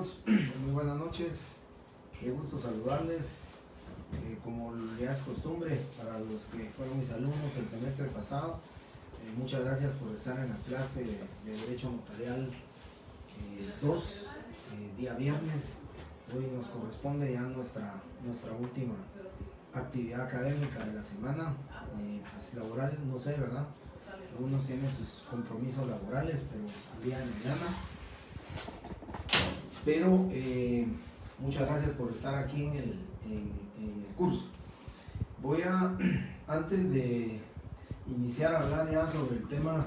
compañeros, muy buenas noches, qué gusto saludarles, como ya es costumbre para los que fueron mis alumnos el semestre pasado, muchas gracias por estar en la clase de Derecho Notarial 2, día viernes. Hoy nos corresponde ya nuestra última actividad académica de la semana, pues laboral, no sé, ¿verdad? Algunos tienen sus compromisos laborales, pero al día de mañana. Pero muchas gracias por estar aquí en el curso. Voy a, antes de iniciar a hablar ya sobre el tema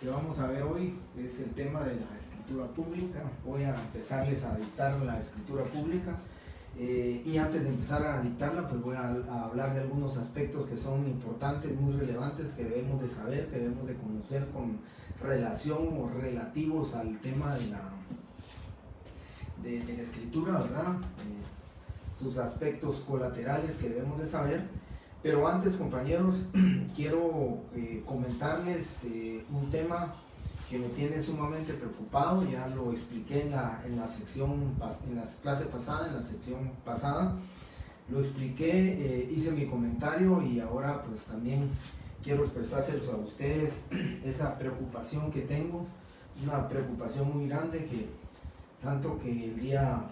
que vamos a ver hoy, es el tema de la escritura pública. Voy a empezarles a dictar la escritura pública. Y antes de empezar a dictarla, pues voy a hablar de algunos aspectos que son importantes, muy relevantes, que debemos de saber, que debemos de conocer con relación o relativos al tema de la escritura, ¿verdad? Sus aspectos colaterales que debemos de saber. Pero antes, compañeros, quiero comentarles un tema que me tiene sumamente preocupado. Ya lo expliqué en la clase pasada, en la sección pasada. Lo expliqué, hice mi comentario y ahora pues también quiero expresárselos a ustedes esa preocupación que tengo, una preocupación muy grande, que tanto que el día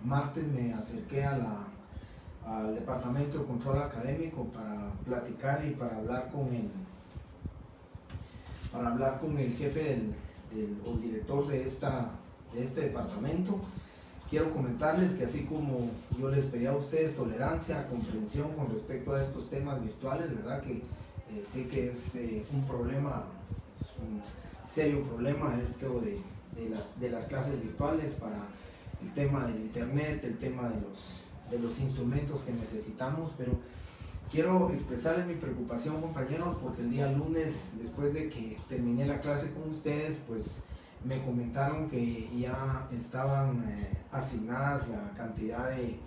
martes me acerqué al Departamento de Control Académico para platicar y para hablar con el jefe o el director de este departamento. Quiero comentarles que así como yo les pedí a ustedes tolerancia, comprensión con respecto a estos temas virtuales, ¿verdad? Que sé que es un problema, es un serio problema esto de las clases virtuales para el tema del internet, el tema de los instrumentos que necesitamos, pero quiero expresarles mi preocupación, compañeros, porque el día lunes, después de que terminé la clase con ustedes, pues me comentaron que ya estaban asignadas la cantidad de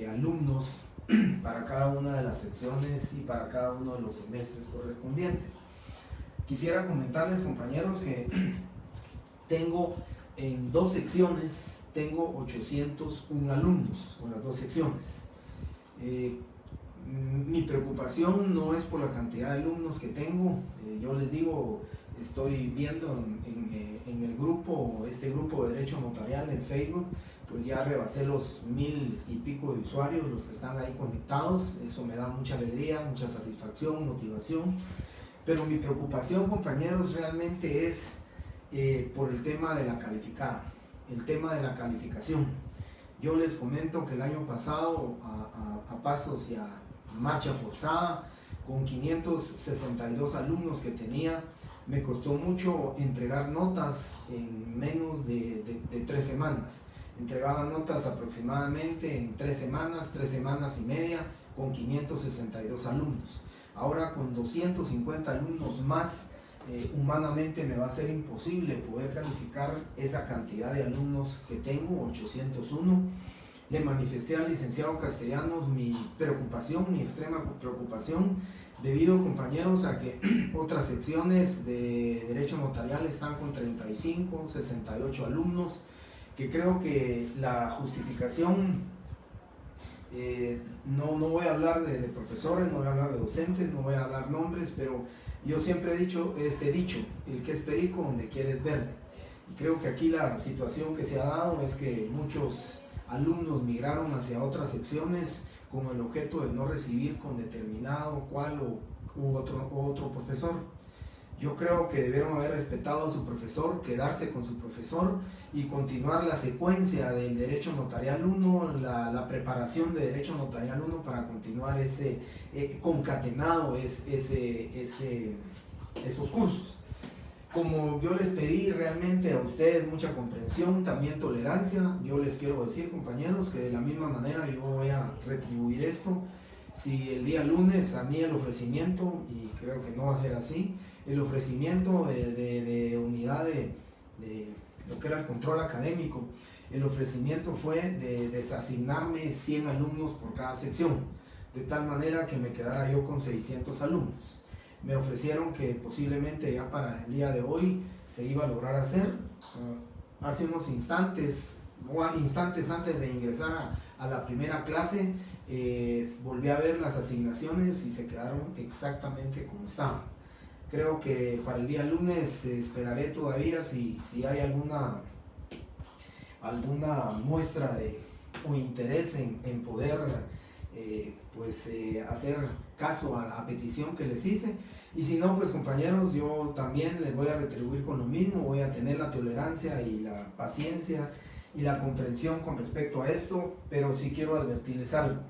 alumnos para cada una de las secciones y para cada uno de los semestres correspondientes. Quisiera comentarles, compañeros, que tengo en 2 secciones, tengo 801 alumnos con las 2 secciones. Mi preocupación no es por la cantidad de alumnos que tengo. Yo les digo, estoy viendo en el grupo, este grupo de Derecho Notarial en Facebook, pues ya rebasé los 1000 y pico de usuarios, los que están ahí conectados. Eso me da mucha alegría, mucha satisfacción, motivación. Pero mi preocupación, compañeros, realmente es por el tema de la calificada, el tema de la calificación. Yo les comento que el año pasado, a pasos y a marcha forzada, con 562 alumnos que tenía, me costó mucho entregar notas en menos de 3 semanas. Entregaba notas aproximadamente en 3 semanas y media, con 562 alumnos. Ahora con 250 alumnos más, humanamente me va a ser imposible poder calificar esa cantidad de alumnos que tengo, 801. Le manifesté al licenciado Castellanos mi preocupación, mi extrema preocupación, debido, compañeros, a que otras secciones de Derecho Notarial están con 35, 68 alumnos, que creo que la justificación, no voy a hablar de profesores, no voy a hablar de docentes, no voy a hablar nombres, pero yo siempre he dicho este dicho: el que es perico donde quiere es verde. Y creo que aquí la situación que se ha dado es que muchos alumnos migraron hacia otras secciones con el objeto de no recibir con determinado cual u otro profesor. Yo creo que debieron haber respetado a su profesor, quedarse con su profesor y continuar la secuencia del Derecho Notarial 1, la preparación de Derecho Notarial 1, para continuar ese concatenado esos cursos. Como yo les pedí realmente a ustedes mucha comprensión, también tolerancia, yo les quiero decir, compañeros, que de la misma manera yo voy a retribuir esto. Si el día lunes a mí el ofrecimiento, y creo que no va a ser así, el ofrecimiento de unidad de lo que era el control académico, el ofrecimiento fue de desasignarme 100 alumnos por cada sección, de tal manera que me quedara yo con 600 alumnos. Me ofrecieron que posiblemente ya para el día de hoy se iba a lograr hacer. Hace unos instantes instantes antes de ingresar a la primera clase, volví a ver las asignaciones y se quedaron exactamente como estaban. Creo que para el día lunes esperaré todavía si hay alguna muestra o interés en poder hacer caso a la petición que les hice. Y si no, pues compañeros, yo también les voy a retribuir con lo mismo, voy a tener la tolerancia y la paciencia y la comprensión con respecto a esto, pero sí quiero advertirles algo.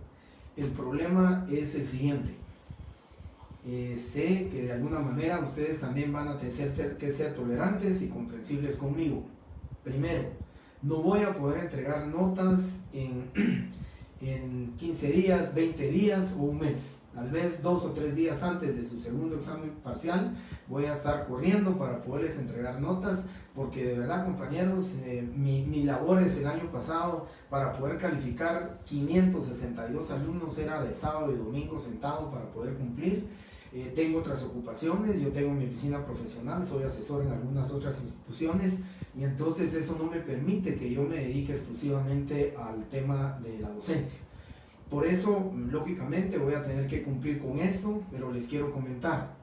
El problema es el siguiente. Sé que de alguna manera ustedes también van a tener que ser tolerantes y comprensibles conmigo. Primero, no voy a poder entregar notas en 15 días, 20 días o un mes. Tal vez 2 o 3 días antes de su segundo examen parcial voy a estar corriendo para poderles entregar notas, porque de verdad, compañeros, mi labores el año pasado para poder calificar 562 alumnos era de sábado y domingo sentado para poder cumplir. Tengo otras ocupaciones, yo tengo mi oficina profesional, soy asesor en algunas otras instituciones, y entonces eso no me permite que yo me dedique exclusivamente al tema de la docencia. Por eso, lógicamente, voy a tener que cumplir con esto, pero les quiero comentar.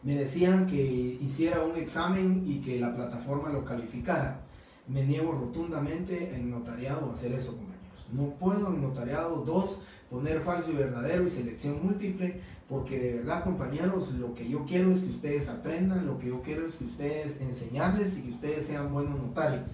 Me decían que hiciera un examen y que la plataforma lo calificara. Me niego rotundamente en notariado a hacer eso, compañeros. No puedo en notariado 2 poner falso y verdadero y selección múltiple, porque de verdad, compañeros, lo que yo quiero es que ustedes aprendan, lo que yo quiero es que ustedes enseñarles y que ustedes sean buenos notarios.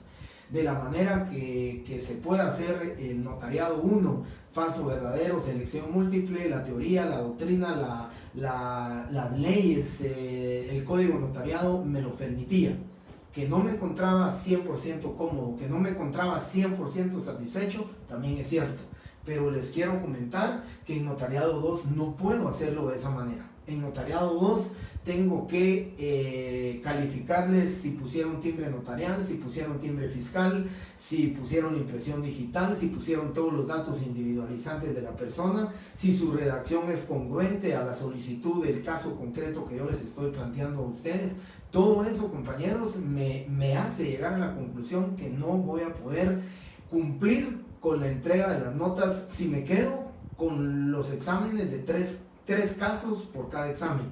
De la manera que se pueda hacer el notariado 1, falso, verdadero, selección múltiple, la teoría, la doctrina, las leyes, el código notariado me lo permitía. Que no me encontraba 100% cómodo, que no me encontraba 100% satisfecho, también es cierto. Pero les quiero comentar que en notariado 2 no puedo hacerlo de esa manera. En notariado 2 tengo que calificarles si pusieron timbre notarial, si pusieron timbre fiscal, si pusieron impresión digital, si pusieron todos los datos individualizantes de la persona, si su redacción es congruente a la solicitud del caso concreto que yo les estoy planteando a ustedes. Todo eso, compañeros, me hace llegar a la conclusión que no voy a poder cumplir con la entrega de las notas si me quedo con los exámenes de tres casos por cada examen.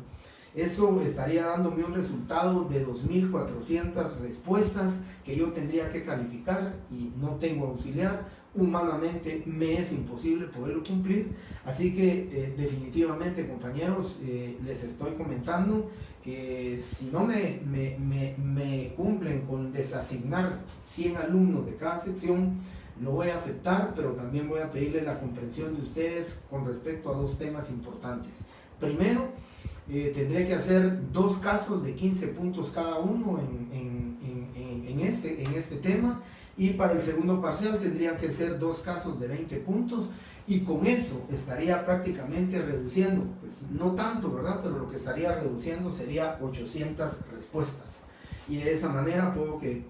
Eso estaría dándome un resultado de 2.400 respuestas que yo tendría que calificar y no tengo auxiliar. Humanamente me es imposible poderlo cumplir. Así que definitivamente, compañeros, les estoy comentando que si no me cumplen con desasignar 100 alumnos de cada sección, lo voy a aceptar, pero también voy a pedirle la comprensión de ustedes con respecto a 2 temas importantes. Primero, tendré que hacer 2 casos de 15 puntos cada uno en este tema, y para el segundo parcial tendría que ser 2 casos de 20 puntos, y con eso estaría prácticamente reduciendo, pues no tanto, ¿verdad? Pero lo que estaría reduciendo sería 800 respuestas, y de esa manera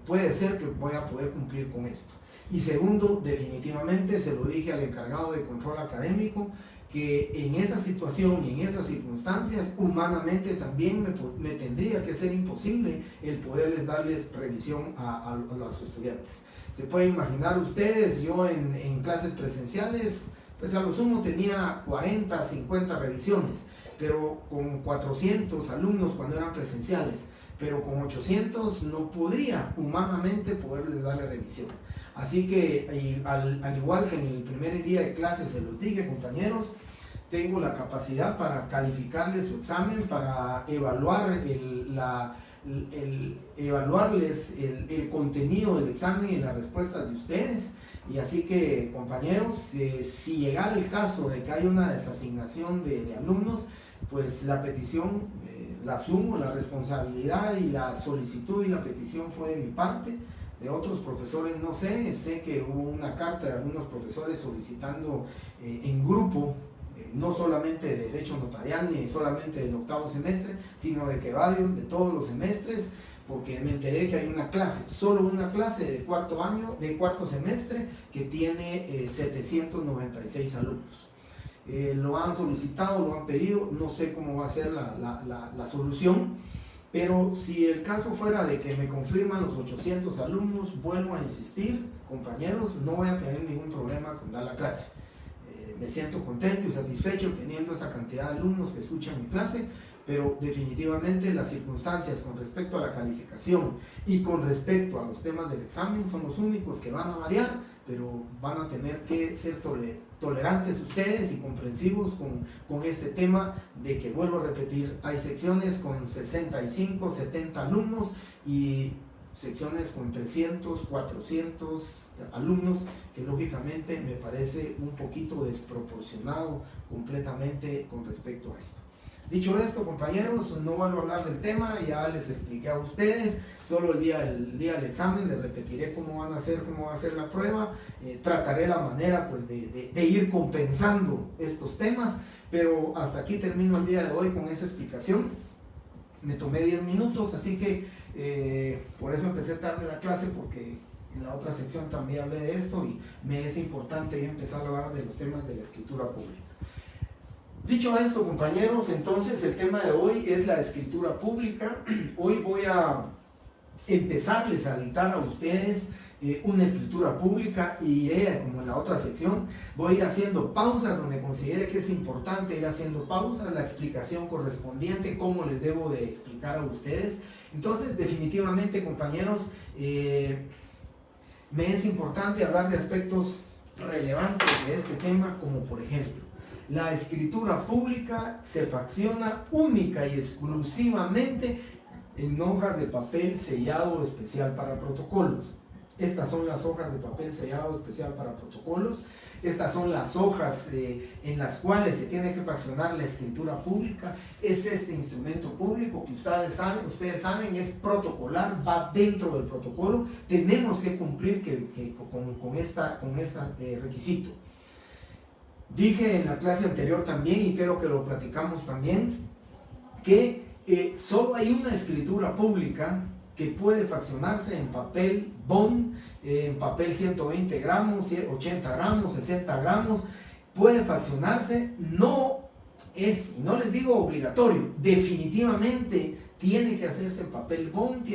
puede ser que voy a poder cumplir con esto. Y segundo, definitivamente se lo dije al encargado de control académico, que en esa situación y en esas circunstancias, humanamente también me tendría que ser imposible el poderles darles revisión a los estudiantes. Se pueden imaginar ustedes, yo en clases presenciales, pues a lo sumo tenía 40, 50 revisiones, pero con 400 alumnos cuando eran presenciales, pero con 800 no podría humanamente poderles darle revisión. Así que al igual que en el primer día de clase se los dije, compañeros, tengo la capacidad para calificarles su examen, para evaluarles el contenido del examen y las respuestas de ustedes. Y así que, compañeros, si llegara el caso de que hay una desasignación de alumnos, pues la petición la asumo, la responsabilidad y la solicitud y la petición fue de mi parte. De otros profesores no sé que hubo una carta de algunos profesores solicitando en grupo, no solamente de Derecho Notarial ni solamente del 8º semestre, sino de que varios, de todos los semestres, porque me enteré que hay una clase, solo una clase de cuarto semestre que tiene 796 alumnos. Lo han solicitado, lo han pedido, no sé cómo va a ser la solución, Pero si el caso fuera de que me confirman los 800 alumnos, vuelvo a insistir, compañeros, no voy a tener ningún problema con dar la clase. Me siento contento y satisfecho teniendo esa cantidad de alumnos que escuchan mi clase, pero definitivamente las circunstancias con respecto a la calificación y con respecto a los temas del examen son los únicos que van a variar, pero van a tener que ser tolerantes ustedes y comprensivos con este tema de que, vuelvo a repetir, hay secciones con 65, 70 alumnos y secciones con 300, 400 alumnos, que lógicamente me parece un poquito desproporcionado completamente con respecto a esto. Dicho esto, compañeros, no vuelvo a hablar del tema, ya les expliqué a ustedes, solo el día del examen les repetiré cómo va a ser la prueba, trataré la manera pues, de ir compensando estos temas, pero hasta aquí termino el día de hoy con esa explicación. Me tomé 10 minutos, así que por eso empecé tarde la clase, porque en la otra sección también hablé de esto y me es importante ya empezar a hablar de los temas de la escritura pública. Dicho esto, compañeros, entonces el tema de hoy es la escritura pública. Hoy voy a empezarles a dictar a ustedes una escritura pública y iré, como en la otra sección, voy a ir haciendo pausas donde considere que es importante ir haciendo pausas, la explicación correspondiente, cómo les debo de explicar a ustedes. Entonces, definitivamente, compañeros, me es importante hablar de aspectos relevantes de este tema, como por ejemplo, la escritura pública se fracciona única y exclusivamente en hojas de papel sellado especial para protocolos. Estas son las hojas de papel sellado especial para protocolos. Estas son las hojas en las cuales se tiene que fraccionar la escritura pública. Es este instrumento público que ustedes saben, es protocolar, va dentro del protocolo. Tenemos que cumplir con este requisito. Dije en la clase anterior también, y creo que lo platicamos también, que solo hay una escritura pública que puede fraccionarse en papel bond, en papel 120 gramos, 80 gramos, 60 gramos, puede fraccionarse, no les digo obligatorio, definitivamente tiene que hacerse en papel bond,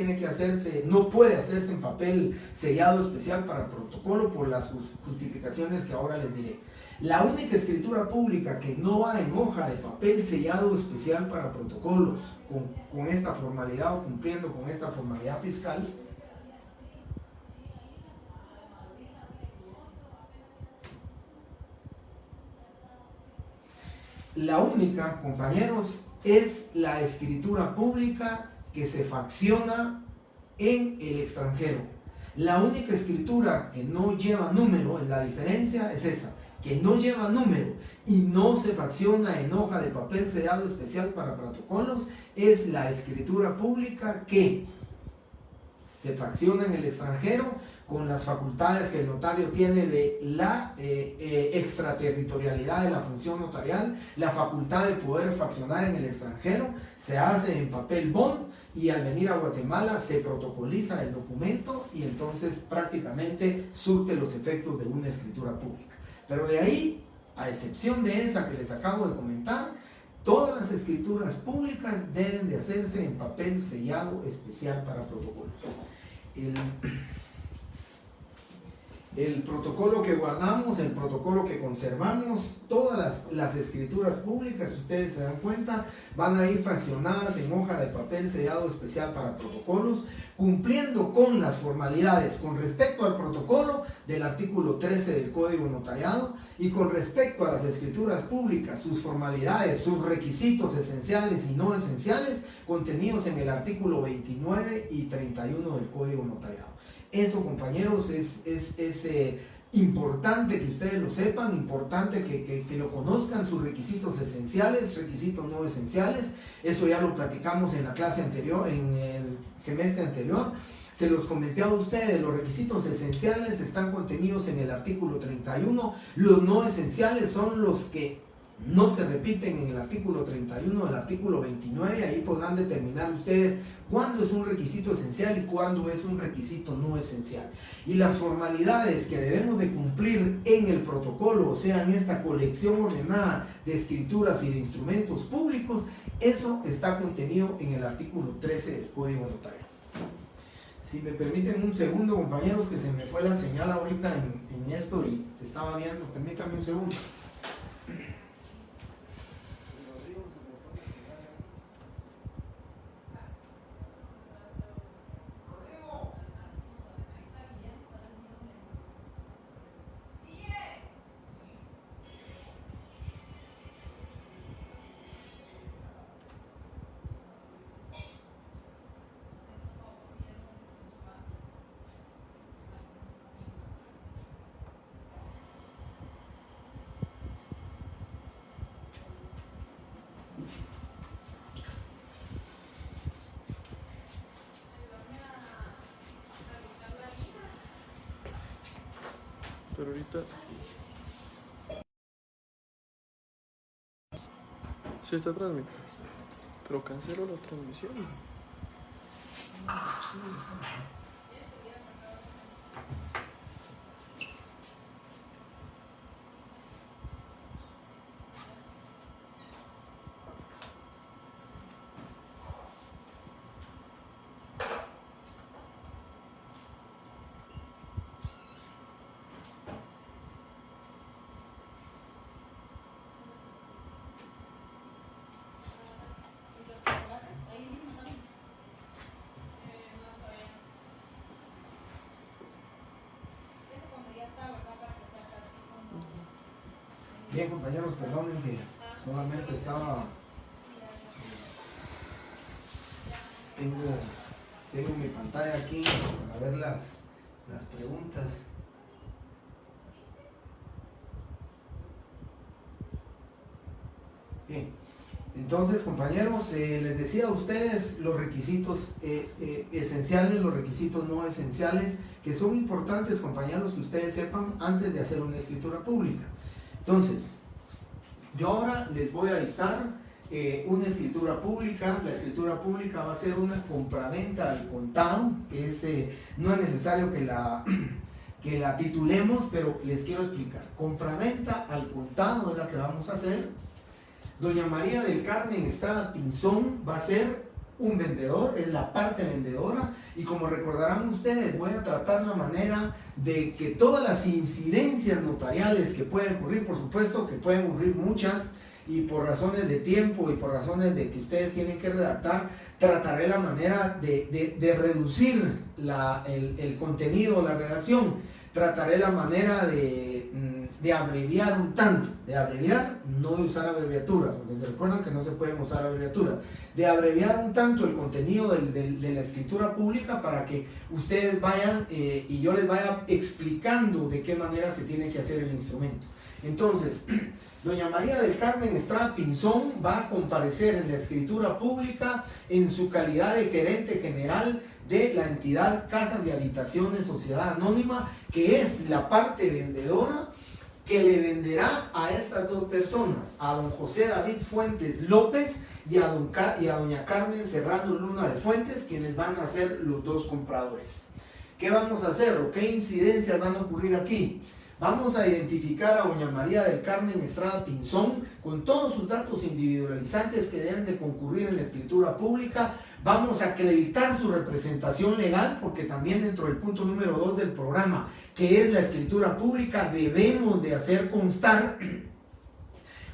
no puede hacerse en papel sellado especial para protocolo por las justificaciones que ahora les diré. La única escritura pública que no va en hoja de papel sellado especial para protocolos, con esta formalidad o cumpliendo con esta formalidad fiscal, la única, compañeros, es la escritura pública que se fracciona en el extranjero. La única escritura que no lleva número, la diferencia es esa, que no lleva número y no se fracciona en hoja de papel sellado especial para protocolos, es la escritura pública que se fracciona en el extranjero con las facultades que el notario tiene de la extraterritorialidad de la función notarial, la facultad de poder fraccionar en el extranjero, se hace en papel bond y al venir a Guatemala se protocoliza el documento y entonces prácticamente surte los efectos de una escritura pública. Pero de ahí, a excepción de esa que les acabo de comentar, todas las escrituras públicas deben de hacerse en papel sellado especial para protocolos. El protocolo que guardamos, el protocolo que conservamos, todas las escrituras públicas, si ustedes se dan cuenta, van a ir fraccionadas en hoja de papel sellado especial para protocolos, cumpliendo con las formalidades con respecto al protocolo del artículo 13 del Código Notariado y con respecto a las escrituras públicas, sus formalidades, sus requisitos esenciales y no esenciales contenidos en el artículo 29 y 31 del Código Notariado. Eso, compañeros, es importante que ustedes lo sepan, importante que lo conozcan, sus requisitos esenciales, requisitos no esenciales. Eso ya lo platicamos en la clase anterior, en el semestre anterior. Se los comenté a ustedes, los requisitos esenciales están contenidos en el artículo 31, los no esenciales son los que no se repiten en el artículo 31 del artículo 29, ahí podrán determinar ustedes cuándo es un requisito esencial y cuándo es un requisito no esencial. Y las formalidades que debemos de cumplir en el protocolo, o sea, en esta colección ordenada de escrituras y de instrumentos públicos, eso está contenido en el artículo 13 del Código Notarial. Si me permiten un segundo, compañeros, que se me fue la señal ahorita en esto y estaba viendo, permítanme un segundo. Pero ahorita sí está transmitiendo, pero cancelo la transmisión. Bien, compañeros, perdonen que solamente tengo mi pantalla aquí para ver las preguntas. Bien, entonces, compañeros, les decía a ustedes los requisitos esenciales, los requisitos no esenciales, que son importantes, compañeros, que ustedes sepan antes de hacer una escritura pública. Entonces, yo ahora les voy a dictar una escritura pública. La escritura pública va a ser una compraventa al contado, que es, no es necesario que la titulemos, pero les quiero explicar. Compraventa al contado es la que vamos a hacer. Doña María del Carmen Estrada Pinzón va a ser un vendedor, es la parte vendedora, y como recordarán ustedes, voy a tratar la manera de que todas las incidencias notariales que pueden ocurrir, por supuesto que pueden ocurrir muchas, y por razones de tiempo y por razones de que ustedes tienen que redactar, trataré la manera de reducir el contenido, la redacción, trataré la manera de abreviar un tanto, de abreviar, no de usar abreviaturas, porque se recuerdan que no se pueden usar abreviaturas, de abreviar un tanto el contenido de la escritura pública para que ustedes vayan y yo les vaya explicando de qué manera se tiene que hacer el instrumento. Entonces, doña María del Carmen Estrada Pinzón va a comparecer en la escritura pública en su calidad de gerente general de la entidad Casas de Habitaciones Sociedad Anónima, que es la parte vendedora que le venderá a estas dos personas, a don José David Fuentes López y a doña Carmen Serrano Luna de Fuentes, quienes van a ser los dos compradores. ¿Qué vamos a hacer o qué incidencias van a ocurrir aquí? Vamos a identificar a doña María del Carmen Estrada Pinzón con todos sus datos individualizantes que deben de concurrir en la escritura pública. Vamos a acreditar su representación legal, porque también dentro del punto número 2 del programa, que es la escritura pública, debemos de hacer constar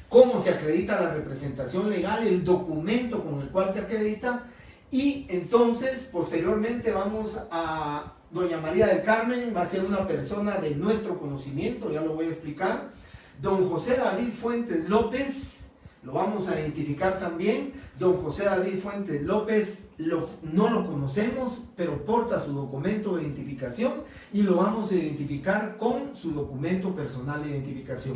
cómo se acredita la representación legal, el documento con el cual se acredita, y entonces posteriormente vamos a... Doña María del Carmen va a ser una persona de nuestro conocimiento, ya lo voy a explicar. Don José David Fuentes López, lo vamos a identificar también. Don José David Fuentes López no lo conocemos, pero porta su documento de identificación y lo vamos a identificar con su documento personal de identificación.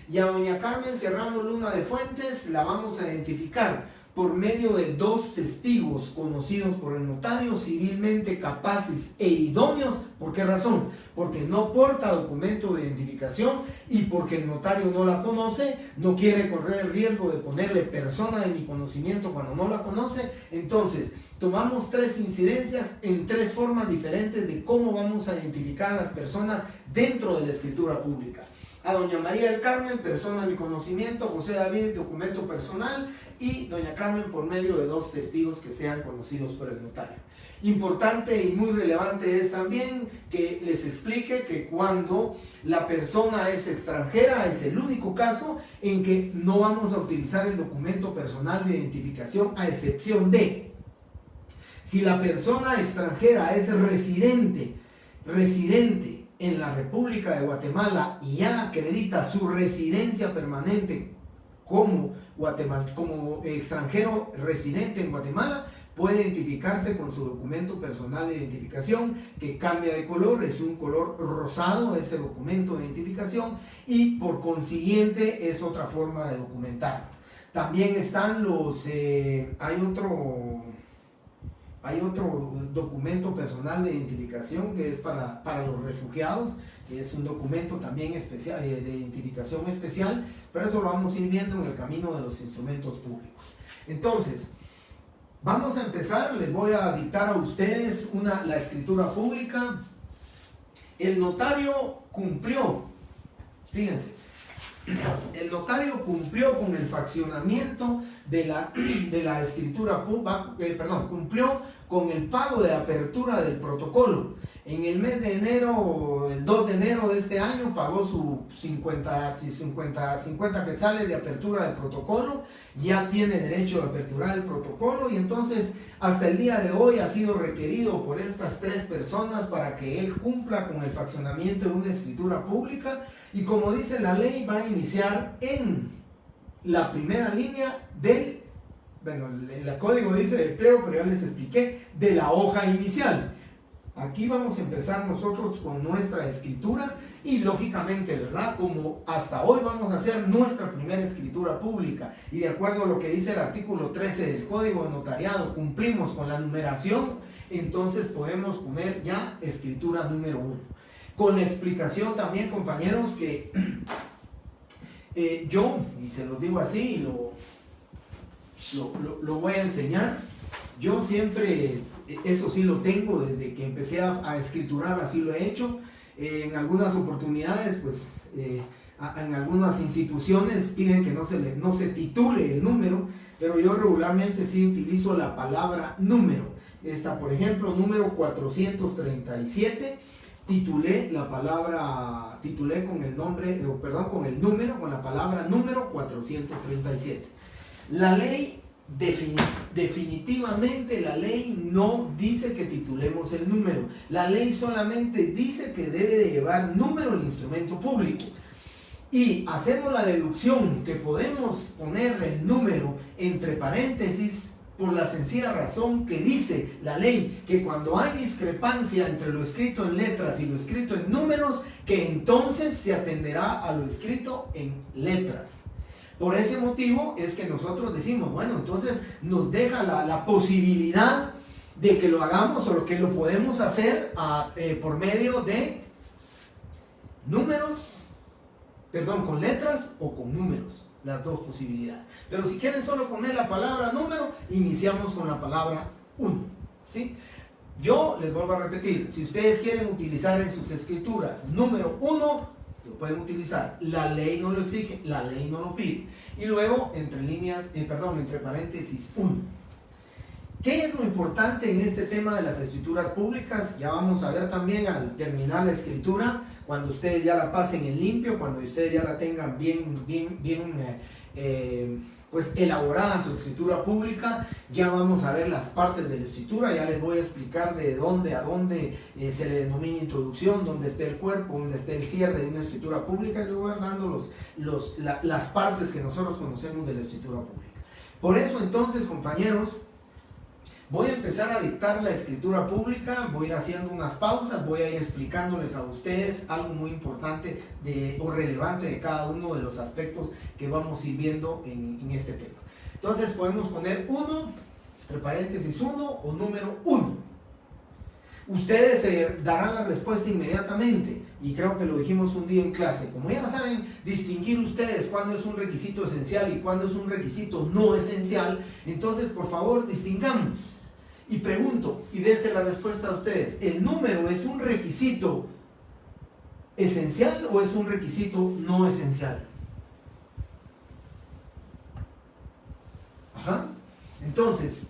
Y a doña Carmen Serrano Luna de Fuentes la vamos a identificar por medio de 2 testigos conocidos por el notario, civilmente capaces e idóneos. ¿Por qué razón? Porque no porta documento de identificación y porque el notario no la conoce, no quiere correr el riesgo de ponerle persona de mi conocimiento cuando no la conoce. Entonces, tomamos 3 incidencias en 3 formas diferentes de cómo vamos a identificar a las personas dentro de la escritura pública. A doña María del Carmen, persona de mi conocimiento; José David, documento personal; y doña Carmen por medio de 2 testigos que sean conocidos por el notario. Importante y muy relevante es también que les explique que cuando la persona es extranjera es el único caso en que no vamos a utilizar el documento personal de identificación, a excepción de si la persona extranjera es residente en la República de Guatemala y ya acredita su residencia permanente como extranjero residente en Guatemala, puede identificarse con su documento personal de identificación, que cambia de color, es un color rosado ese documento de identificación, y por consiguiente es otra forma de documentar. También están hay otro documento personal de identificación que es para los refugiados, que es un documento también especial, de identificación especial, pero eso lo vamos a ir viendo en el camino de los instrumentos públicos. Entonces, vamos a empezar. Les voy a dictar a ustedes la escritura pública. El notario cumplió, fíjense, el notario cumplió con el faccionamiento de la escritura pública, cumplió con el pago de apertura del protocolo. En el mes de enero, el 2 de enero de este año, pagó sus 50 quetzales de apertura del protocolo. Ya tiene derecho de aperturar el protocolo, y entonces hasta el día de hoy ha sido requerido por estas 3 personas para que él cumpla con el faccionamiento de una escritura pública. Y como dice la ley, va a iniciar en la primera línea el código dice del pliego, pero ya les expliqué, de la hoja inicial. Aquí vamos a empezar nosotros con nuestra escritura y lógicamente, ¿verdad? Como hasta hoy vamos a hacer nuestra primera escritura pública y de acuerdo a lo que dice el artículo 13 del Código de Notariado, cumplimos con la numeración, entonces podemos poner ya escritura número 1. Con la explicación también, compañeros, que yo, y se los digo así, lo voy a enseñar. Yo siempre, eso sí lo tengo desde que empecé a escriturar, así lo he hecho. En algunas oportunidades, pues, en algunas instituciones piden que no se titule el número, pero yo regularmente sí utilizo la palabra número. Esta, por ejemplo, número 437, titulé con el número, con la palabra número 437. La ley, definitivamente la ley no dice que titulemos el número. La ley solamente dice que debe de llevar número el instrumento público. Y hacemos la deducción que podemos poner el número entre paréntesis por la sencilla razón que dice la ley que cuando hay discrepancia entre lo escrito en letras y lo escrito en números, que entonces se atenderá a lo escrito en letras. Por ese motivo es que nosotros decimos, bueno, entonces nos deja la posibilidad de que lo hagamos o que lo podemos hacer por medio de números, con letras o con números, las 2 posibilidades. Pero si quieren solo poner la palabra número, iniciamos con la palabra 1, ¿sí? Yo les vuelvo a repetir, si ustedes quieren utilizar en sus escrituras número 1, lo pueden utilizar. La ley no lo exige, la ley no lo pide. Y luego entre paréntesis 1. ¿Qué es lo importante en este tema de las escrituras públicas? Ya vamos a ver también al terminar la escritura, cuando ustedes ya la pasen en limpio, cuando ustedes ya la tengan bien pues elaborada su escritura pública, ya vamos a ver las partes de la escritura. Ya les voy a explicar de dónde a dónde se le denomina introducción, dónde está el cuerpo, dónde está el cierre de una escritura pública, y luego voy dando las partes que nosotros conocemos de la escritura pública. Por eso entonces, compañeros, voy a empezar a dictar la escritura pública, voy a ir haciendo unas pausas, voy a ir explicándoles a ustedes algo muy importante o relevante de cada uno de los aspectos que vamos a ir viendo en este tema. Entonces podemos poner 1, entre paréntesis 1 o número 1. Ustedes darán la respuesta inmediatamente y creo que lo dijimos un día en clase. Como ya saben distinguir ustedes cuándo es un requisito esencial y cuándo es un requisito no esencial, entonces por favor distingamos. Y pregunto, y dense la respuesta a ustedes, ¿el número es un requisito esencial o es un requisito no esencial? Ajá. Entonces,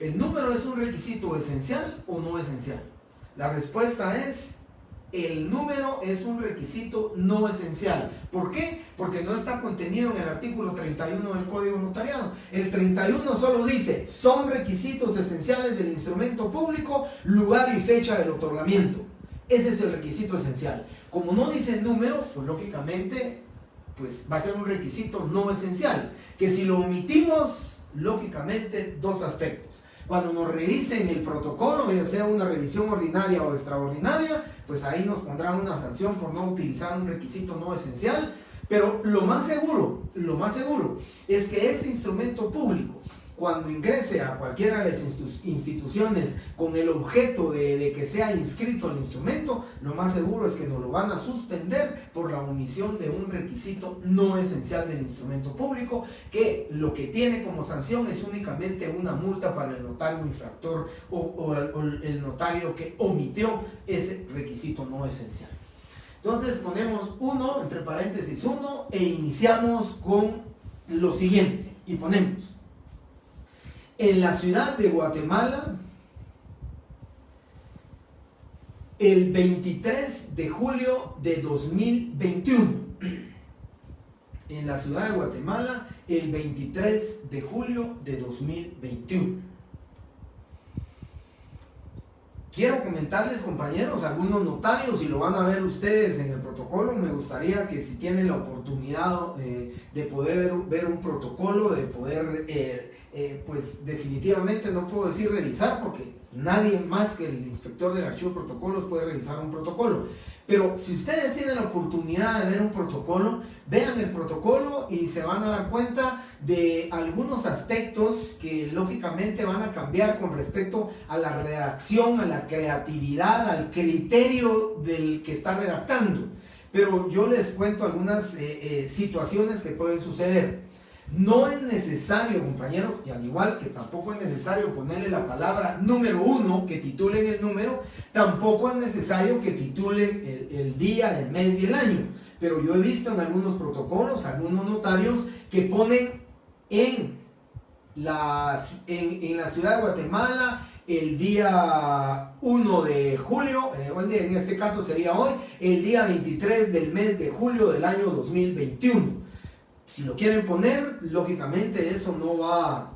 ¿el número es un requisito esencial o no esencial? La respuesta es, el número es un requisito no esencial. ¿Por qué? Porque no está contenido en el artículo 31 del Código Notariado. El 31 solo dice, son requisitos esenciales del instrumento público, lugar y fecha del otorgamiento. Ese es el requisito esencial. Como no dice número, pues lógicamente pues va a ser un requisito no esencial. Que si lo omitimos, lógicamente dos aspectos. Cuando nos revisen el protocolo, ya sea una revisión ordinaria o extraordinaria, pues ahí nos pondrán una sanción por no utilizar un requisito no esencial. Pero lo más seguro es que ese instrumento público, cuando ingrese a cualquiera de las instituciones con el objeto de que sea inscrito el instrumento, lo más seguro es que nos lo van a suspender por la omisión de un requisito no esencial del instrumento público, que lo que tiene como sanción es únicamente una multa para el notario infractor o el notario que omitió ese requisito no esencial. Entonces ponemos 1, entre paréntesis 1, e iniciamos con lo siguiente, y ponemos: en la ciudad de Guatemala, el 23 de julio de 2021. En la ciudad de Guatemala, el 23 de julio de 2021. Quiero comentarles, compañeros, algunos notarios, y lo van a ver ustedes en el protocolo. Me gustaría que si tienen la oportunidad de poder ver un protocolo, de poder, pues definitivamente no puedo decir revisar, porque nadie más que el inspector del archivo de protocolos puede revisar un protocolo. Pero si ustedes tienen la oportunidad de ver un protocolo, vean el protocolo y se van a dar cuenta de algunos aspectos que lógicamente van a cambiar con respecto a la redacción, a la creatividad, al criterio del que está redactando. Pero yo les cuento algunas situaciones que pueden suceder. No es necesario, compañeros, y al igual que tampoco es necesario ponerle la palabra número 1, que titulen el número, tampoco es necesario que titulen el día, el mes y el año. Pero yo he visto en algunos protocolos, algunos notarios que ponen en la ciudad de Guatemala el día 1 de julio, en este caso sería hoy, el día 23 del mes de julio del año 2021. Si lo quieren poner, lógicamente eso no va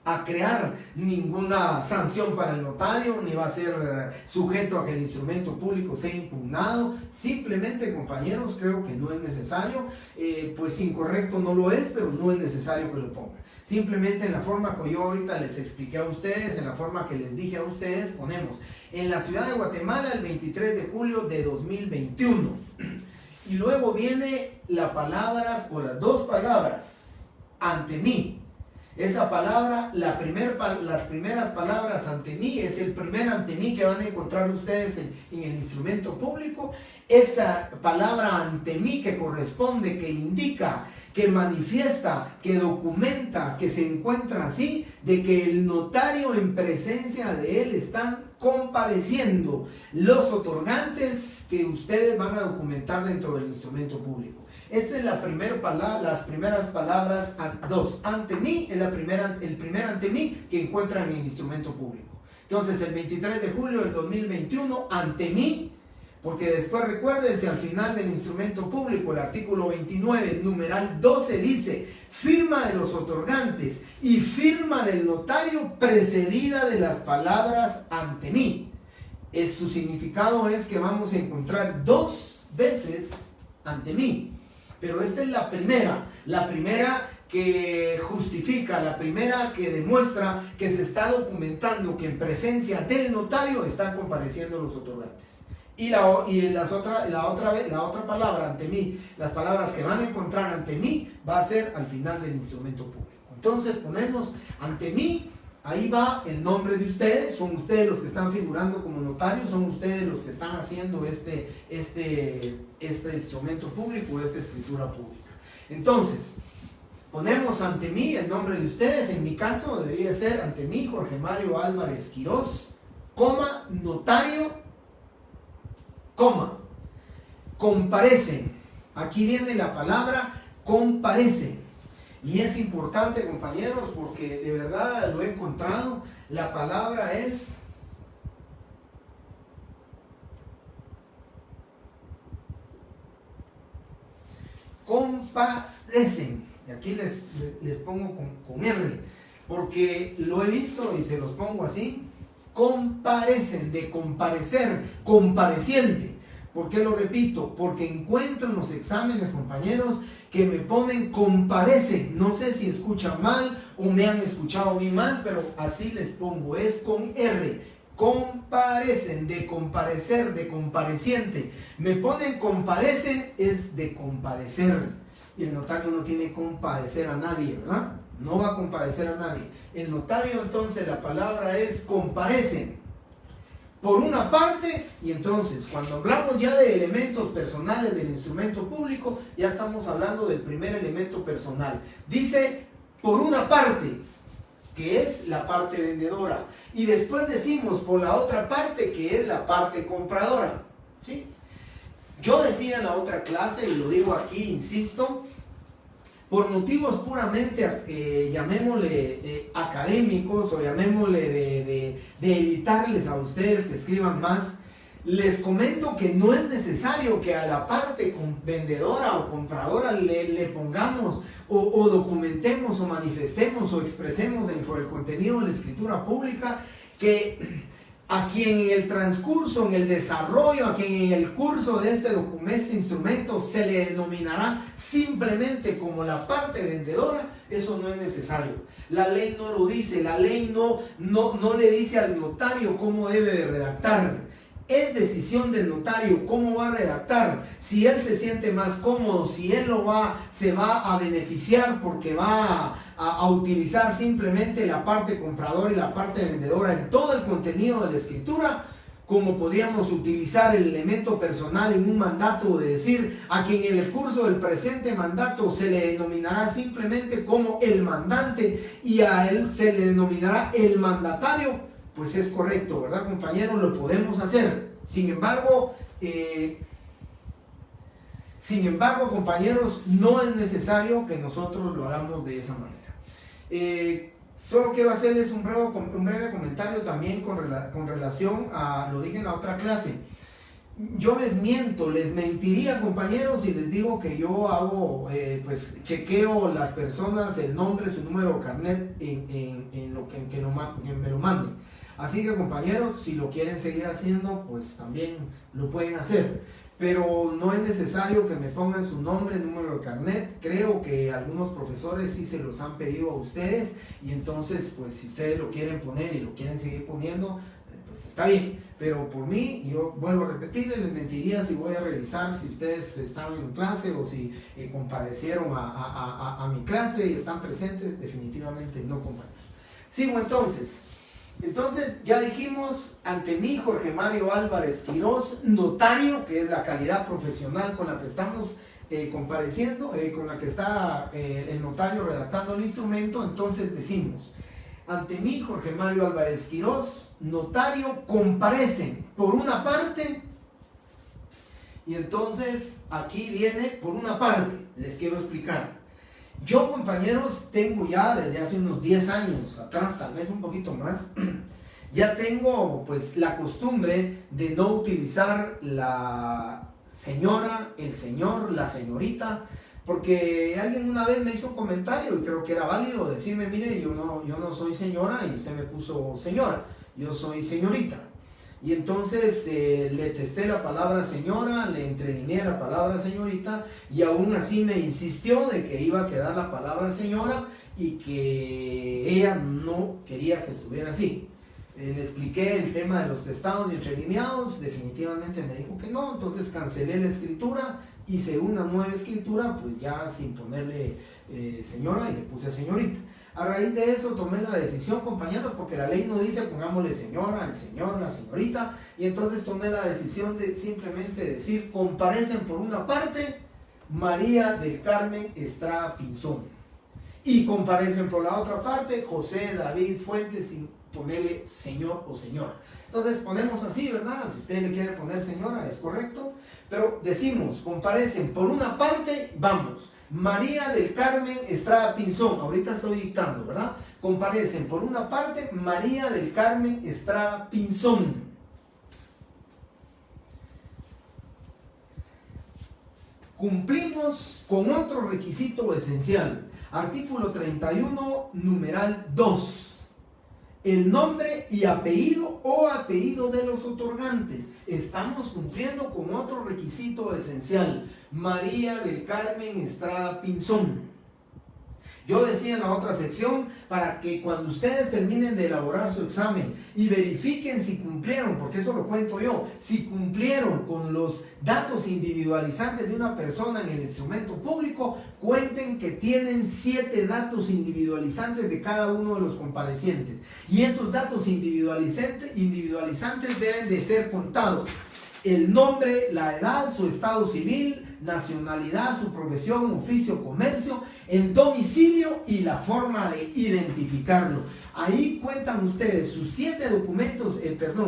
a crear ninguna sanción para el notario, ni va a ser sujeto a que el instrumento público sea impugnado. Simplemente, compañeros, creo que no es necesario, pues incorrecto no lo es, pero no es necesario que lo pongan. Simplemente en la forma que yo ahorita les expliqué a ustedes, en la forma que les dije a ustedes, ponemos en la ciudad de Guatemala el 23 de julio de 2021. Y luego viene las palabras o las dos palabras, ante mí. Esa palabra, las primeras palabras ante mí, es el primer ante mí que van a encontrar ustedes en el instrumento público. Esa palabra ante mí que corresponde, que indica, que manifiesta, que documenta, que se encuentra así, de que el notario en presencia de él están compareciendo los otorgantes que ustedes van a documentar dentro del instrumento público. Esta es la primera palabra, las primeras palabras, dos. Ante mí es el primer ante mí que encuentran en el instrumento público. Entonces el 23 de julio del 2021, ante mí, porque después recuérdense, al final del instrumento público, el artículo 29, numeral 12, dice: firma de los otorgantes y firma del notario precedida de las palabras ante mí. Su significado es que vamos a encontrar dos veces ante mí. Pero esta es la primera que justifica, la primera que demuestra que se está documentando que en presencia del notario están compareciendo los otorgantes. Y la otra palabra ante mí, las palabras que van a encontrar ante mí, va a ser al final del instrumento público. Entonces ponemos ante mí, ahí va el nombre de ustedes, son ustedes los que están figurando como notarios, son ustedes los que están haciendo este instrumento público, esta escritura pública. Entonces, ponemos ante mí el nombre de ustedes, en mi caso debería ser ante mí Jorge Mario Álvarez Quirós, coma, notario, coma, comparecen. Aquí viene la palabra comparecen. Y es importante, compañeros, porque de verdad lo he encontrado. La palabra es comparecen. Y aquí les pongo con R, porque lo he visto y se los pongo así. Comparecen, de comparecer, compareciente. ¿Por qué lo repito? Porque encuentro en los exámenes, compañeros, que me ponen comparecen. No sé si escuchan mal o me han escuchado a mí mal, pero así les pongo, es con R. Comparecen, de comparecer, de compareciente. Me ponen comparecen, es de compadecer. Y el notario no tiene que compadecer a nadie, ¿verdad? No va a compadecer a nadie. El notario, entonces, la palabra es comparecen. Por una parte, y entonces cuando hablamos ya de elementos personales del instrumento público, ya estamos hablando del primer elemento personal. Dice, por una parte, que es la parte vendedora, y después decimos por la otra parte, que es la parte compradora, ¿sí? Yo decía en la otra clase, y lo digo aquí, insisto, por motivos puramente, llamémosle académicos, o llamémosle de evitarles a ustedes que escriban más, les comento que no es necesario que a la parte vendedora o compradora le pongamos o documentemos o manifestemos o expresemos dentro del contenido de la escritura pública que a quien en el transcurso, en el desarrollo, a quien en el curso de este instrumento se le denominará simplemente como la parte vendedora, eso no es necesario. La ley no lo dice, la ley no le dice al notario cómo debe de redactar. Es decisión del notario cómo va a redactar, si él se siente más cómodo, si él se va a beneficiar porque va a utilizar simplemente la parte compradora y la parte vendedora en todo el contenido de la escritura, como podríamos utilizar el elemento personal en un mandato de decir a quien en el curso del presente mandato se le denominará simplemente como el mandante y a él se le denominará el mandatario. Pues es correcto, ¿verdad, compañeros? Lo podemos hacer. Sin embargo, compañeros, no es necesario que nosotros lo hagamos de esa manera. Solo quiero hacerles un breve comentario también con relación a, lo dije en la otra clase. Yo les mentiría, compañeros, si les digo que yo hago, chequeo las personas, el nombre, su número de carnet en lo que me lo manden. Así que, compañeros, si lo quieren seguir haciendo, pues también lo pueden hacer. Pero no es necesario que me pongan su nombre, número de carnet. Creo que algunos profesores sí se los han pedido a ustedes. Y entonces, pues si ustedes lo quieren poner y lo quieren seguir poniendo, pues está bien. Pero por mí, yo vuelvo a repetir, les mentiría si voy a revisar si ustedes están en clase o si comparecieron a mi clase y están presentes. Definitivamente no, compañeros. Sigo entonces. Entonces, ya dijimos, ante mí, Jorge Mario Álvarez Quirós, notario, que es la calidad profesional con la que estamos compareciendo, con la que está el notario redactando el instrumento. Entonces decimos, ante mí, Jorge Mario Álvarez Quirós, notario, comparecen por una parte, y entonces aquí viene por una parte, les quiero explicar. Yo, compañeros, tengo ya desde hace unos 10 años atrás, tal vez un poquito más, ya tengo pues la costumbre de no utilizar la señora, el señor, la señorita, porque alguien una vez me hizo un comentario y creo que era válido decirme, mire, yo no soy señora y usted me puso señora, yo soy señorita. Y entonces le testé la palabra señora, le entrelineé la palabra señorita y aún así me insistió de que iba a quedar la palabra señora y que ella no quería que estuviera así. Le expliqué el tema de los testados y entrelineados, definitivamente me dijo que no, entonces cancelé la escritura, hice una nueva escritura, pues ya sin ponerle señora y le puse señorita. A raíz de eso tomé la decisión, compañeros, porque la ley no dice pongámosle señora, el señor, la señorita, y entonces tomé la decisión de simplemente decir, comparecen por una parte María del Carmen Estrada Pinzón, y comparecen por la otra parte José David Fuentes, sin ponerle señor o señora. Entonces ponemos así, ¿verdad? Si usted le quiere poner señora, es correcto, pero decimos, comparecen por una parte, vamos, María del Carmen Estrada Pinzón, ahorita estoy dictando, ¿verdad? Comparecen por una parte María del Carmen Estrada Pinzón. Cumplimos con otro requisito esencial. Artículo 31, numeral 2. El nombre y apellido o apellido de los otorgantes. Estamos cumpliendo con otro requisito esencial. María del Carmen Estrada Pinzón. Yo decía en la otra sección, para que cuando ustedes terminen de elaborar su examen y verifiquen si cumplieron, porque eso lo cuento yo, si cumplieron con los datos individualizantes de una persona en el instrumento público, cuenten que tienen 7 datos individualizantes de cada uno de los comparecientes. Y esos datos individualizantes deben de ser contados. El nombre, la edad, su estado civil, nacionalidad, su profesión, oficio, comercio, el domicilio y la forma de identificarlo. Ahí cuentan ustedes sus 7 documentos,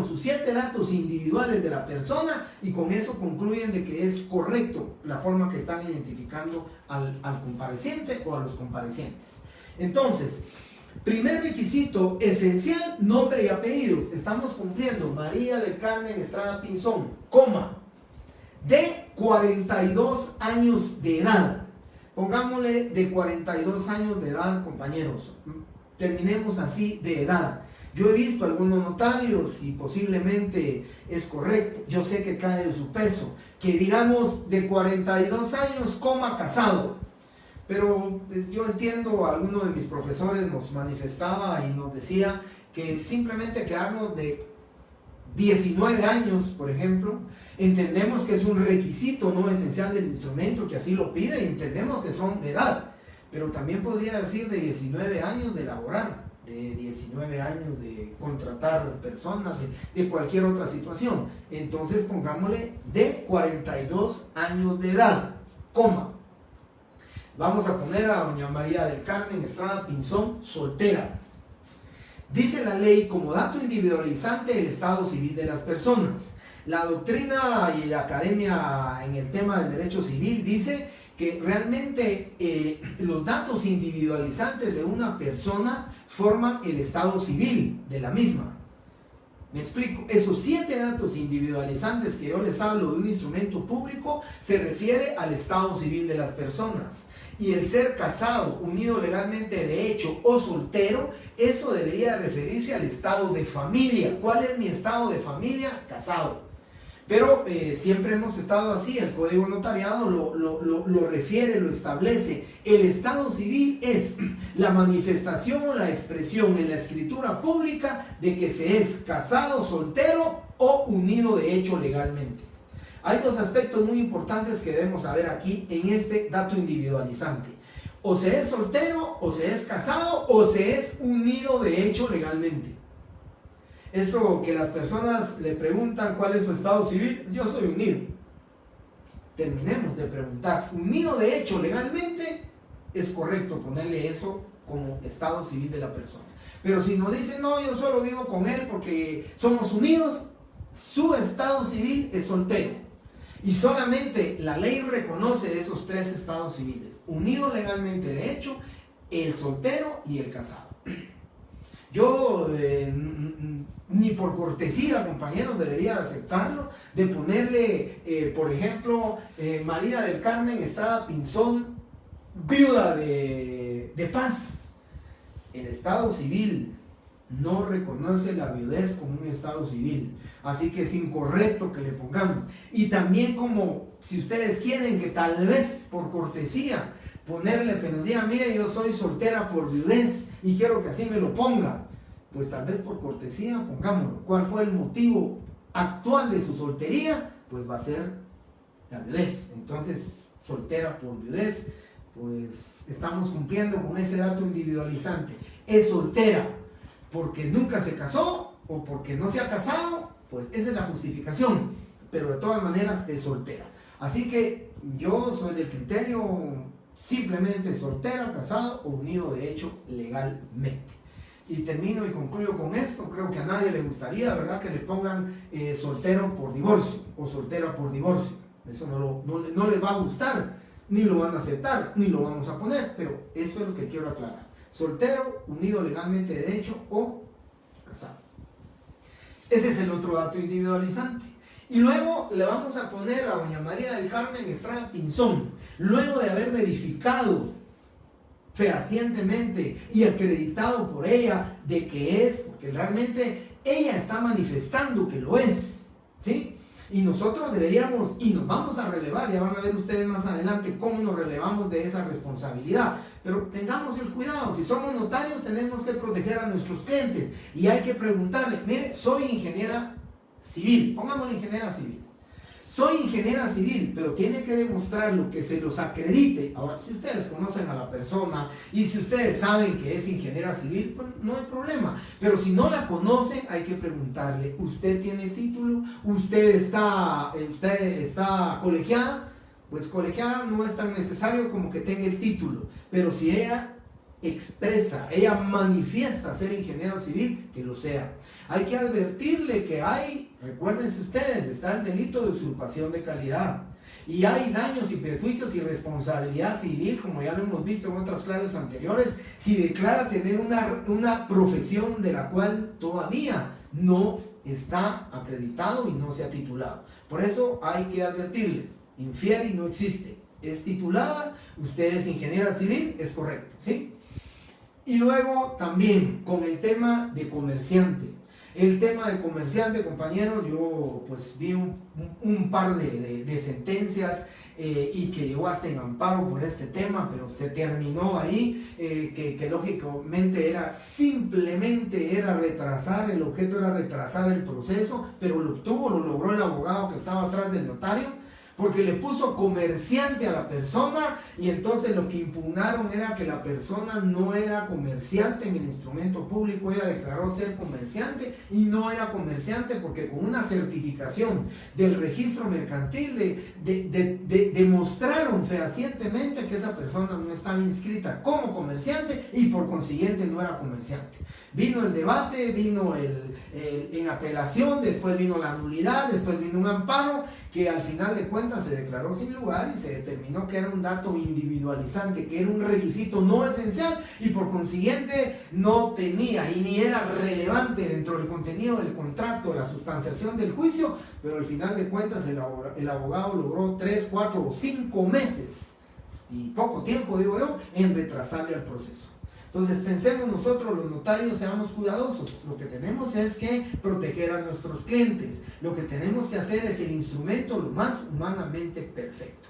sus 7 datos individuales de la persona, y con eso concluyen de que es correcto la forma que están identificando al compareciente o a los comparecientes. Entonces, primer requisito esencial, nombre y apellidos. Estamos cumpliendo. María del Carmen Estrada Pinzón, coma, de 42 años de edad. Pongámosle de 42 años de edad, compañeros. Terminemos así, de edad. Yo he visto algunos notarios y posiblemente es correcto. Yo sé que cae de su peso. Que digamos de 42 años, coma, casado. Pero pues, yo entiendo, alguno de mis profesores nos manifestaba y nos decía que simplemente quedarnos de 19 años, por ejemplo, entendemos que es un requisito no esencial del instrumento, que así lo pide, y entendemos que son de edad, pero también podría decir de 19 años de laborar, de 19 años de contratar personas, de cualquier otra situación. Entonces pongámosle de 42 años de edad, coma. Vamos a poner a doña María del Carmen Estrada Pinzón, soltera. Dice la ley, como dato individualizante, el estado civil de las personas. La doctrina y la academia en el tema del derecho civil dice que realmente los datos individualizantes de una persona forman el estado civil de la misma. Me explico, esos 7 datos individualizantes que yo les hablo de un instrumento público se refiere al estado civil de las personas. Y el ser casado, unido legalmente de hecho o soltero, eso debería referirse al estado de familia. ¿Cuál es mi estado de familia? Casado. Pero siempre hemos estado así, el Código Notariado lo refiere, lo establece. El estado civil es la manifestación o la expresión en la escritura pública de que se es casado, soltero o unido de hecho legalmente. Hay 2 aspectos muy importantes que debemos saber aquí en este dato individualizante. O se es soltero, o se es casado, o se es unido de hecho legalmente. Eso que las personas le preguntan cuál es su estado civil, yo soy unido. Terminemos de preguntar, unido de hecho legalmente, es correcto ponerle eso como estado civil de la persona. Pero si nos dicen, no, yo solo vivo con él porque somos unidos, su estado civil es soltero. Y solamente la ley reconoce esos 3 estados civiles: unido legalmente de hecho, el soltero y el casado. Yo ni por cortesía, compañeros, debería aceptarlo, de ponerle, por ejemplo, María del Carmen Estrada Pinzón, viuda de Paz. El estado civil no reconoce la viudez como un estado civil, así que es incorrecto que le pongamos. Y también, como si ustedes quieren que tal vez por cortesía ponerle, que nos diga, mire, yo soy soltera por viudez y quiero que así me lo ponga, pues tal vez por cortesía pongámoslo. ¿Cuál fue el motivo actual de su soltería? Pues va a ser la viudez. Entonces, soltera por viudez, pues estamos cumpliendo con ese dato individualizante. Es soltera porque nunca se casó o porque no se ha casado, pues esa es la justificación, pero de todas maneras es soltera. Así que yo soy del criterio simplemente soltera, casado o unido de hecho legalmente. Y termino y concluyo con esto. Creo que a nadie le gustaría, ¿verdad?, que le pongan soltero por divorcio o soltera por divorcio. Eso no les va a gustar, ni lo van a aceptar, ni lo vamos a poner, pero eso es lo que quiero aclarar. Soltero, unido legalmente de hecho o casado. Ese es el otro dato individualizante. Y luego le vamos a poner a doña María del Carmen Estrada Pinzón, luego de haber verificado fehacientemente y acreditado por ella de que es, porque realmente ella está manifestando que lo es, ¿sí? Y nosotros deberíamos, y nos vamos a relevar, ya van a ver ustedes más adelante cómo nos relevamos de esa responsabilidad. Pero tengamos el cuidado, si somos notarios tenemos que proteger a nuestros clientes y hay que preguntarle, mire, soy ingeniera civil, pongámosle ingeniera civil. Soy ingeniera civil, pero tiene que demostrar lo que se los acredite. Ahora, si ustedes conocen a la persona y si ustedes saben que es ingeniera civil, pues no hay problema. Pero si no la conocen, hay que preguntarle, ¿usted tiene título? ¿Usted está colegiada? Pues colegiada no es tan necesario como que tenga el título. Pero si ella expresa, ella manifiesta ser ingeniero civil, que lo sea. Hay que advertirle que hay, recuérdense ustedes, está el delito de usurpación de calidad. Y hay daños y perjuicios y responsabilidad civil, como ya lo hemos visto en otras clases anteriores, si declara tener una profesión de la cual todavía no está acreditado y no se ha titulado. Por eso hay que advertirles, infiere y no existe. Es titulada, usted es ingeniera civil, es correcto, ¿sí? Y luego también con el tema de comerciante. El tema de comerciante, compañeros, yo pues vi un par de sentencias y que llegó hasta en amparo por este tema, pero se terminó ahí, que lógicamente simplemente era retrasar, el objeto era retrasar el proceso, pero lo logró el abogado que estaba atrás del notario, porque le puso comerciante a la persona y entonces lo que impugnaron era que la persona no era comerciante en el instrumento público. Ella declaró ser comerciante y no era comerciante porque con una certificación del registro mercantil demostraron fehacientemente que esa persona no estaba inscrita como comerciante y por consiguiente no era comerciante. Vino el debate, vino en apelación, después vino la nulidad, después vino un amparo que al final de cuentas se declaró sin lugar y se determinó que era un dato individualizante, que era un requisito no esencial y por consiguiente no tenía y ni era relevante dentro del contenido del contrato, la sustanciación del juicio, pero al final de cuentas el abogado logró 3, 4 o 5 meses y poco tiempo, digo yo, en retrasarle al proceso. Entonces pensemos nosotros los notarios, seamos cuidadosos. Lo que tenemos es que proteger a nuestros clientes. Lo que tenemos que hacer es el instrumento lo más humanamente perfecto.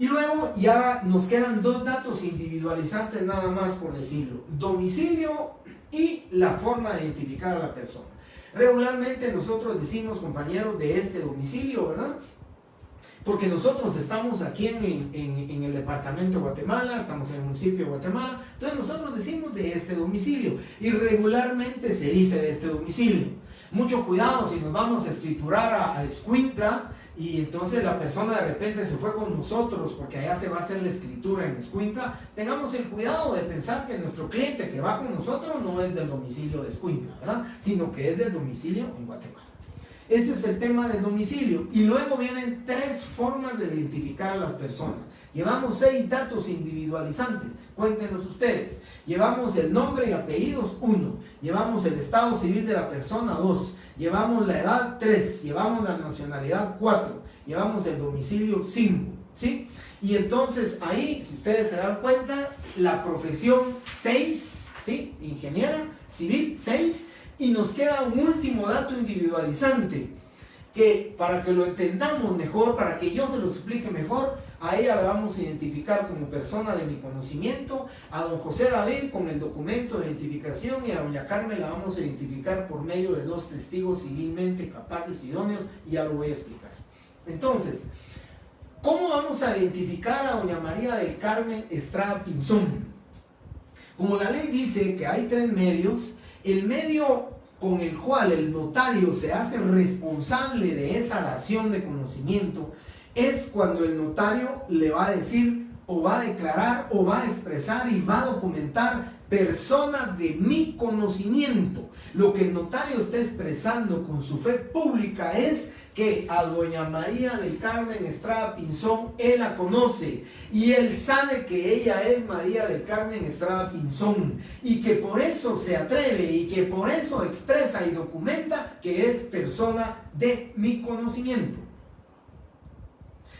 Y luego ya nos quedan 2 datos individualizantes nada más por decirlo. Domicilio y la forma de identificar a la persona. Regularmente nosotros decimos, compañeros, de este domicilio, ¿verdad? Porque nosotros estamos aquí en el departamento de Guatemala, estamos en el municipio de Guatemala, entonces nosotros decimos de este domicilio y regularmente se dice de este domicilio. Mucho cuidado si nos vamos a escriturar a Escuintla y entonces la persona de repente se fue con nosotros porque allá se va a hacer la escritura en Escuintla, tengamos el cuidado de pensar que nuestro cliente que va con nosotros no es del domicilio de Escuintla, ¿verdad? Sino que es del domicilio en Guatemala. Ese es el tema del domicilio. Y luego vienen 3 formas de identificar a las personas. Llevamos 6 datos individualizantes. Cuéntenos ustedes. Llevamos el nombre y apellidos 1. Llevamos el estado civil de la persona 2. Llevamos la edad 3. Llevamos la nacionalidad 4. Llevamos el domicilio 5. ¿Sí? Y entonces ahí, si ustedes se dan cuenta, la profesión 6. ¿Sí? Ingeniera civil 6. Y nos queda un último dato individualizante, que para que lo entendamos mejor, para que yo se lo explique mejor, a ella la vamos a identificar como persona de mi conocimiento, a don José David con el documento de identificación y a doña Carmen la vamos a identificar por medio de 2 testigos civilmente capaces y idóneos, y ya lo voy a explicar. Entonces, ¿Cómo vamos a identificar a doña María del Carmen Estrada Pinzón? Como la ley dice que hay 3 medios, el medio con el cual el notario se hace responsable de esa dación de conocimiento es cuando el notario le va a decir o va a declarar o va a expresar y va a documentar persona de mi conocimiento. Lo que el notario está expresando con su fe pública es que a doña María del Carmen Estrada Pinzón él la conoce y él sabe que ella es María del Carmen Estrada Pinzón y que por eso se atreve y que por eso expresa y documenta que es persona de mi conocimiento.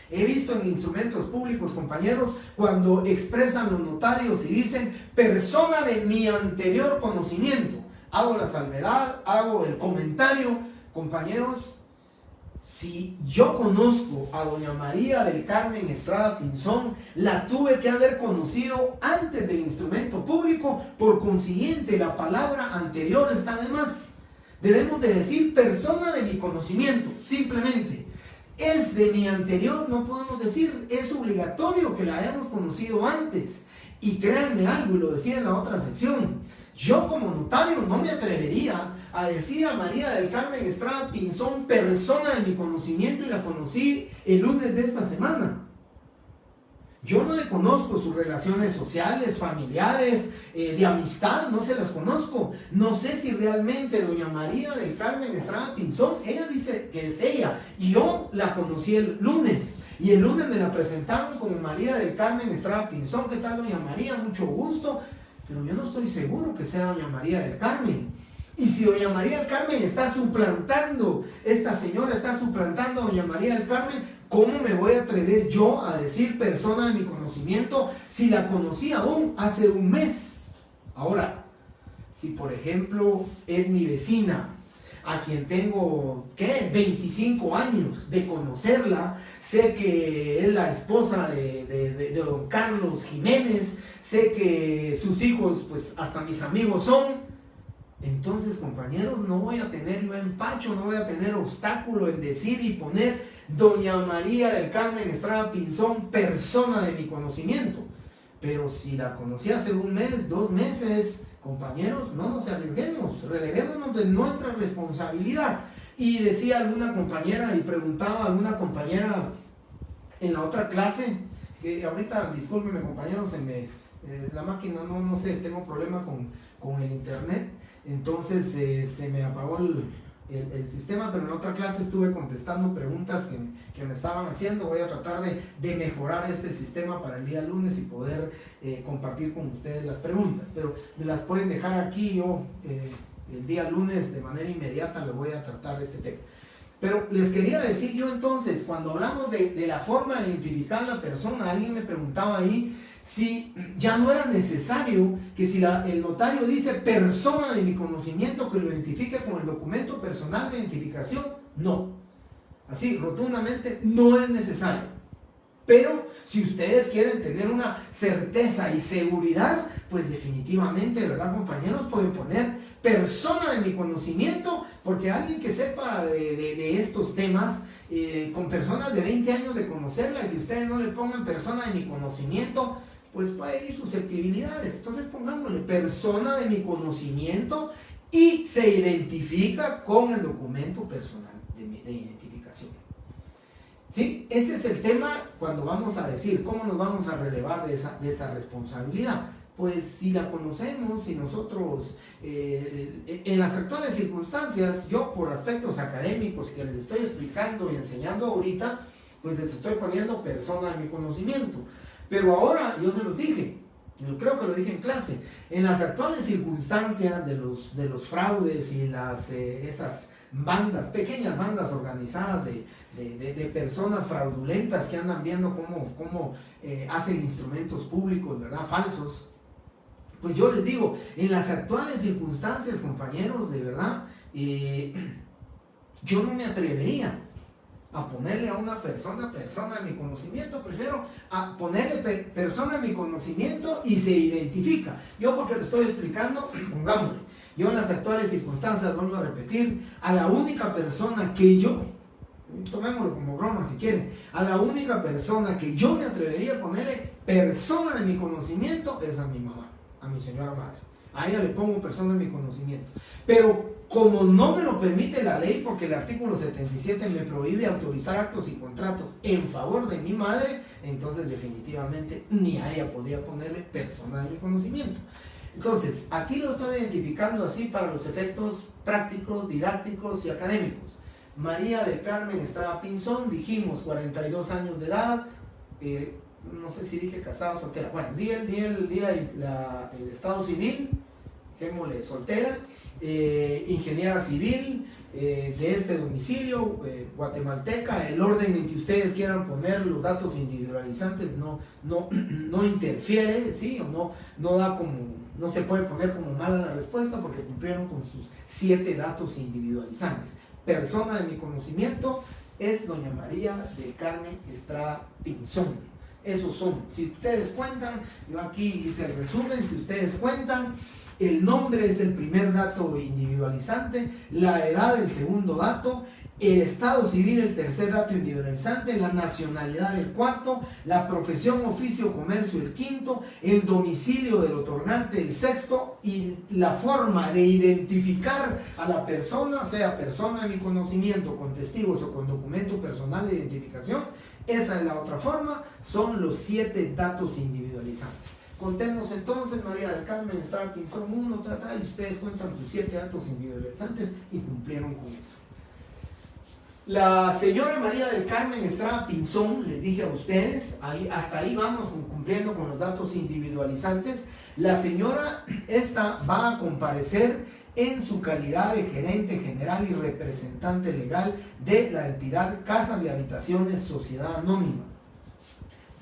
He visto en instrumentos públicos, compañeros, cuando expresan los notarios y dicen persona de mi anterior conocimiento. Hago la salvedad, hago el comentario, compañeros. Si yo conozco a doña María del Carmen Estrada Pinzón, la tuve que haber conocido antes del instrumento público, por consiguiente la palabra anterior está de más. Debemos de decir persona de mi conocimiento, simplemente. Es de mi anterior, no podemos decir, es obligatorio que la hayamos conocido antes. Y créanme algo, y lo decía en la otra sección, yo como notario no me atrevería a decir a María del Carmen Estrada Pinzón persona de mi conocimiento y la conocí el lunes de esta semana. Yo no le conozco sus relaciones sociales, familiares, de amistad, no se las conozco. No sé si realmente doña María del Carmen Estrada Pinzón, ella dice que es ella, y yo la conocí el lunes. Y el lunes me la presentaron como María del Carmen Estrada Pinzón. ¿Qué tal, doña María? Mucho gusto. Pero yo no estoy seguro que sea doña María del Carmen. Y si doña María del Carmen está suplantando, esta señora está suplantando a doña María del Carmen, ¿cómo me voy a atrever yo a decir persona de mi conocimiento si la conocí aún hace un mes? Ahora, si por ejemplo es mi vecina, a quien tengo, 25 años de conocerla, sé que es la esposa de don Carlos Jiménez, sé que sus hijos, pues hasta mis amigos son. Entonces, compañeros, no voy a tener yo empacho, no voy a tener obstáculo en decir y poner doña María del Carmen Estrada Pinzón, persona de mi conocimiento. Pero si la conocí hace un mes, 2 meses, compañeros, no nos arriesguemos, relevémonos de nuestra responsabilidad. Y decía alguna compañera y preguntaba a alguna compañera en la otra clase, que ahorita, discúlpenme compañeros, la máquina, no sé, tengo problema con el internet, entonces se me apagó el sistema, pero en otra clase estuve contestando preguntas que me estaban haciendo. Voy a tratar de mejorar este sistema para el día lunes y poder compartir con ustedes las preguntas, pero me las pueden dejar aquí. Yo el día lunes de manera inmediata le voy a tratar este tema. Pero les quería decir yo entonces, cuando hablamos de la forma de identificar a la persona, alguien me preguntaba ahí si ya no era necesario que si el notario dice persona de mi conocimiento, que lo identifique con el documento personal de identificación. No, así rotundamente no es necesario. Pero si ustedes quieren tener una certeza y seguridad, pues definitivamente, ¿verdad, compañeros? Pueden poner persona de mi conocimiento, porque alguien que sepa de estos temas, con personas de 20 años de conocerla, y que ustedes no le pongan persona de mi conocimiento, pues puede ir susceptibilidades. Entonces pongámosle persona de mi conocimiento y se identifica con el documento personal de identificación. ¿Sí? Ese es el tema cuando vamos a decir cómo nos vamos a relevar de esa responsabilidad. Pues si la conocemos, si nosotros, en las actuales circunstancias, yo por aspectos académicos que les estoy explicando y enseñando ahorita, pues les estoy poniendo persona de mi conocimiento. Pero ahora, yo se los dije, yo creo que lo dije en clase, en las actuales circunstancias de los fraudes y esas bandas, pequeñas bandas organizadas de personas fraudulentas que andan viendo cómo hacen instrumentos públicos, ¿verdad?, falsos. Pues yo les digo, en las actuales circunstancias, compañeros, de verdad, yo no me atrevería a ponerle a una persona de mi conocimiento. Prefiero a ponerle persona de mi conocimiento y se identifica. Yo, porque lo estoy explicando, pongámosle, yo en las actuales circunstancias, vuelvo a repetir, a la única persona que yo tomémoslo como broma si quieren, a la única persona que yo me atrevería a ponerle persona de mi conocimiento es a mi mamá, a mi señora madre. A ella le pongo persona de mi conocimiento. Pero como no me lo permite la ley, porque el artículo 77 me prohíbe autorizar actos y contratos en favor de mi madre, entonces definitivamente ni a ella podría ponerle persona de mi conocimiento. Entonces, aquí lo estoy identificando así para los efectos prácticos, didácticos y académicos. María del Carmen Estrada Pinzón, dijimos 42 años de edad, no sé si dije casada o soltera, bueno, di el estado civil, dejémosle soltera, ingeniera civil, de este domicilio, guatemalteca. El orden en que ustedes quieran poner los datos individualizantes no interfiere, ¿sí? O no da como, no se puede poner como mala la respuesta porque cumplieron con sus 7 datos individualizantes. Persona de mi conocimiento es doña María del Carmen Estrada Pinzón. Esos son, si ustedes cuentan, yo aquí hice el resumen, si ustedes cuentan, el nombre es el primer dato individualizante, la edad el segundo dato, el estado civil el tercer dato individualizante, la nacionalidad el cuarto, la profesión, oficio, comercio el quinto, el domicilio del otorgante el sexto, y la forma de identificar a la persona, sea persona de mi conocimiento, con testigos o con documento personal de identificación, esa es la otra forma, son los 7 datos individualizantes. Contemos entonces, María del Carmen Estrada Pinzón 1, y ustedes cuentan sus 7 datos individualizantes y cumplieron con eso. La señora María del Carmen Estrada Pinzón, les dije a ustedes, hasta ahí vamos cumpliendo con los datos individualizantes. La señora esta va a comparecer en su calidad de gerente general y representante legal de la entidad Casas y Habitaciones Sociedad Anónima.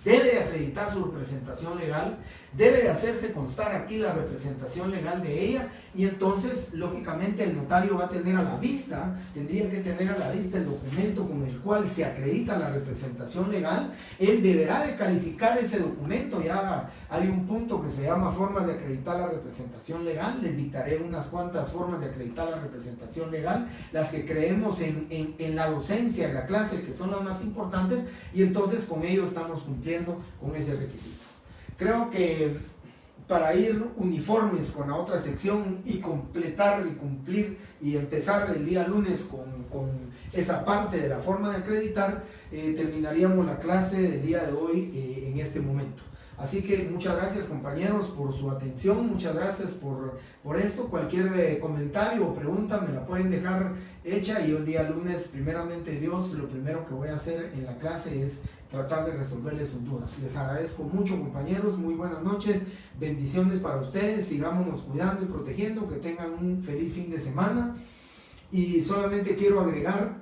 Debe de acreditar su representación legal, debe de hacerse constar aquí la representación legal de ella, y entonces lógicamente el notario va a tener a la vista, tendría que tener a la vista el documento con el cual se acredita la representación legal. Él deberá de calificar ese documento. Ya hay un punto que se llama formas de acreditar la representación legal, les dictaré unas cuantas formas de acreditar la representación legal, las que creemos en la docencia, en la clase, que son las más importantes, y entonces con ello estamos cumpliendo con ese requisito. Creo que para ir uniformes con la otra sección y completar y cumplir y empezar el día lunes con esa parte de la forma de acreditar, terminaríamos la clase del día de hoy en este momento. Así que muchas gracias, compañeros, por su atención, muchas gracias por esto. Cualquier comentario o pregunta me la pueden dejar hecha, y el día lunes, primeramente Dios, lo primero que voy a hacer en la clase es tratar de resolverles sus dudas. Les agradezco mucho, compañeros, muy buenas noches, bendiciones para ustedes, sigámonos cuidando y protegiendo, que tengan un feliz fin de semana. Y solamente quiero agregar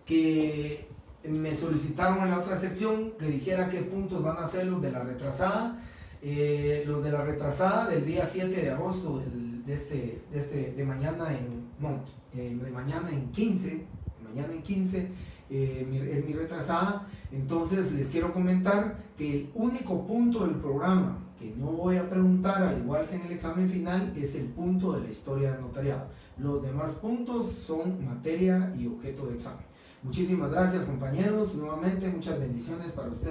que me solicitaron en la otra sección que dijera qué puntos van a ser los de la retrasada. Los de la retrasada del día 7 de agosto de mañana en 15, es mi retrasada. Entonces les quiero comentar que el único punto del programa que no voy a preguntar, al igual que en el examen final, es el punto de la historia del notariado. Los demás puntos son materia y objeto de examen. Muchísimas gracias, compañeros, nuevamente muchas bendiciones para ustedes.